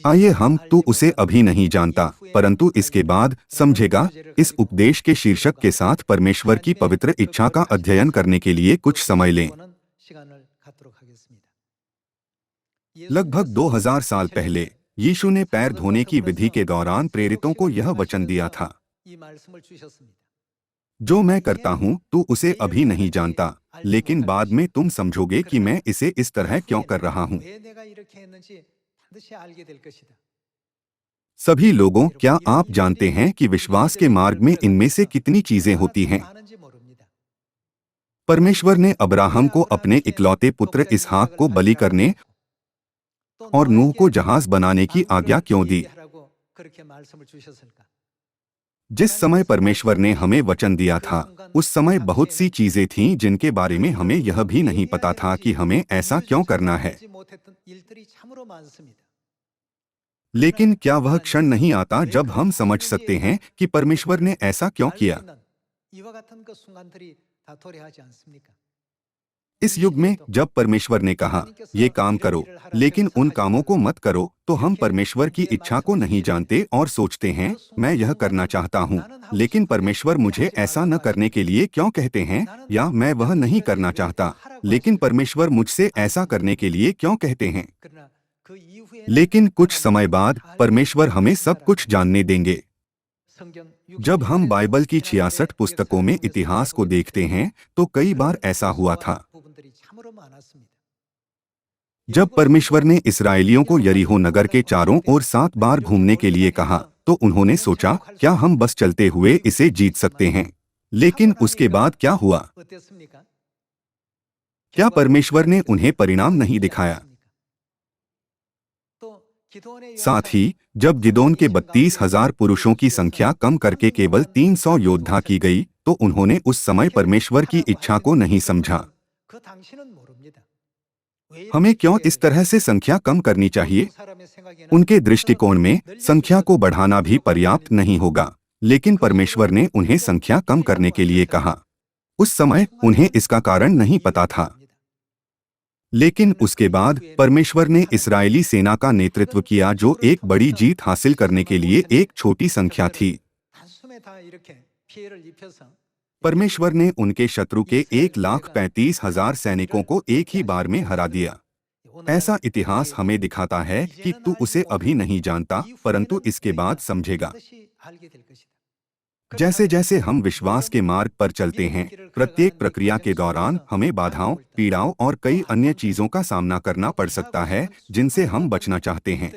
आइए हम तू उसे अभी नहीं जानता परंतु इसके बाद समझेगा इस उपदेश के शीर्षक के साथ परमेश्वर की पवित्र इच्छा का अध्ययन करने के लिए कुछ समय लें। लगभग 2000 साल पहले यीशु ने पैर धोने की विधि के दौरान प्रेरितों को यह वचन दिया था, जो मैं करता हूँ तू उसे अभी नहीं जानता, लेकिन बाद में तुम समझोगे कि मैं इसे इस तरह क्यों कर रहा हूँ। सभी लोगों, क्या आप जानते हैं कि विश्वास के मार्ग में इनमें से कितनी चीजें होती हैं? परमेश्वर ने अब्राहम को अपने इकलौते पुत्र इसहाक को बलि करने और नूह को जहाज बनाने की आज्ञा क्यों दी? जिस समय परमेश्वर ने हमें वचन दिया था उस समय बहुत सी चीजें थीं जिनके बारे में हमें यह भी नहीं पता था कि हमें ऐसा क्यों करना है। लेकिन क्या वह क्षण नहीं आता जब हम समझ सकते हैं कि परमेश्वर ने ऐसा क्यों किया? इस युग में जब परमेश्वर ने कहा ये काम करो लेकिन उन कामों को मत करो, तो हम परमेश्वर की इच्छा को नहीं जानते और सोचते हैं मैं यह करना चाहता हूँ, लेकिन परमेश्वर मुझे ऐसा न करने के लिए क्यों कहते हैं, या मैं वह नहीं करना चाहता लेकिन परमेश्वर मुझसे ऐसा करने के लिए क्यों कहते हैं। लेकिन कुछ समय बाद परमेश्वर हमें सब कुछ जानने देंगे। जब हम बाइबल की 66 पुस्तकों में इतिहास को देखते हैं तो कई बार ऐसा हुआ था। जब परमेश्वर ने इस्राएलियों को यरीहो नगर के चारों ओर 7 बार घूमने के लिए कहा तो उन्होंने सोचा क्या हम बस चलते हुए इसे जीत सकते हैं। लेकिन उसके बाद क्या हुआ? क्या परमेश्वर ने उन्हें परिणाम नहीं दिखाया? साथ ही जब गिदोन के 32,000 पुरुषों की संख्या कम करके केवल 300 योद्धा की गई तो उन्होंने उस समय परमेश्वर की इच्छा को नहीं समझा। हमें क्यों इस तरह से संख्या कम करनी चाहिए? उनके दृष्टिकोण में संख्या को बढ़ाना भी पर्याप्त नहीं होगा, लेकिन परमेश्वर ने उन्हें संख्या कम करने के लिए कहा। उस समय उन्हें इसका कारण नहीं पता था। लेकिन उसके बाद परमेश्वर ने इस्राएली सेना का नेतृत्व किया जो एक बड़ी जीत हासिल करने के लिए एक छोटी संख्या थी। परमेश्वर ने उनके शत्रु के 1,35,000 सैनिकों को एक ही बार में हरा दिया। ऐसा इतिहास हमें दिखाता है कि तू उसे अभी नहीं जानता परंतु इसके बाद समझेगा। जैसे जैसे हम विश्वास के मार्ग पर चलते हैं, प्रत्येक प्रक्रिया के दौरान हमें बाधाओं, पीड़ाओं और कई अन्य चीजों का सामना करना पड़ सकता है जिनसे हम बचना चाहते हैं।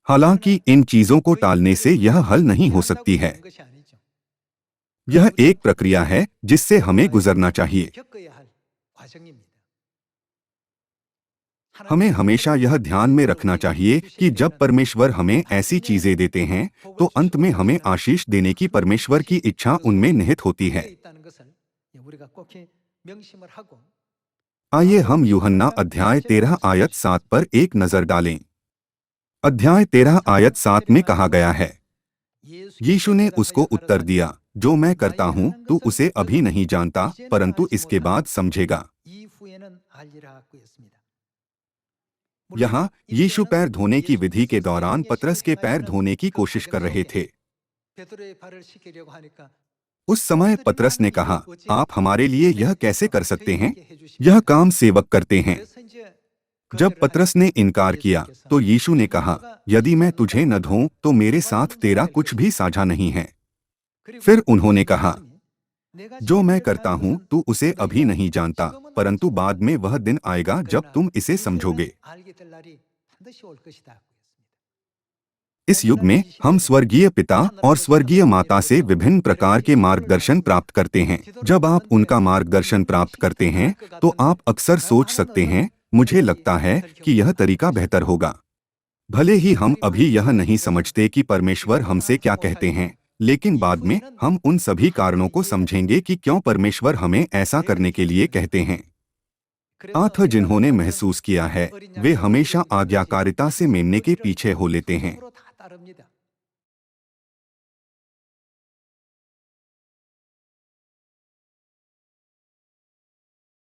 हालांकि इन चीजों को टालने से यह हल नहीं हो सकती है। यह एक प्रक्रिया है जिससे हमें गुजरना चाहिए। हमें हमेशा यह ध्यान में रखना चाहिए कि जब परमेश्वर हमें ऐसी चीजें देते हैं तो अंत में हमें आशीष देने की परमेश्वर की इच्छा उनमें निहित होती है। आइए हम यूहन्ना अध्याय 13 आयत 7 पर एक नजर डालें। अध्याय 13 आयत 7 में कहा गया है, यीशु ने उसको उत्तर दिया, जो मैं करता हूँ तू उसे अभी नहीं जानता परंतु इसके बाद समझेगा। यहाँ यीशु पैर धोने की विधि के दौरान पतरस के पैर धोने की कोशिश कर रहे थे। उस समय पतरस ने कहा, आप हमारे लिए यह कैसे कर सकते हैं? यह काम सेवक करते हैं। जब पतरस ने इनकार किया तो यीशु ने कहा, यदि मैं तुझे न धोऊं तो मेरे साथ तेरा कुछ भी साझा नहीं है। फिर उन्होंने कहा, जो मैं करता हूँ तू उसे अभी नहीं जानता परंतु बाद में वह दिन आएगा जब तुम इसे समझोगे। इस युग में हम स्वर्गीय पिता और स्वर्गीय माता से विभिन्न प्रकार के मार्गदर्शन प्राप्त करते हैं। जब आप उनका मार्गदर्शन प्राप्त करते हैं तो आप अक्सर सोच सकते हैं, मुझे लगता है कि यह तरीका बेहतर होगा। भले ही हम अभी यह नहीं समझते कि परमेश्वर हमसे क्या कहते हैं, लेकिन बाद में हम उन सभी कारणों को समझेंगे कि क्यों परमेश्वर हमें ऐसा करने के लिए कहते हैं। जिन्होंने महसूस किया है वे हमेशा आज्ञाकारिता से मेमने के पीछे हो लेते हैं।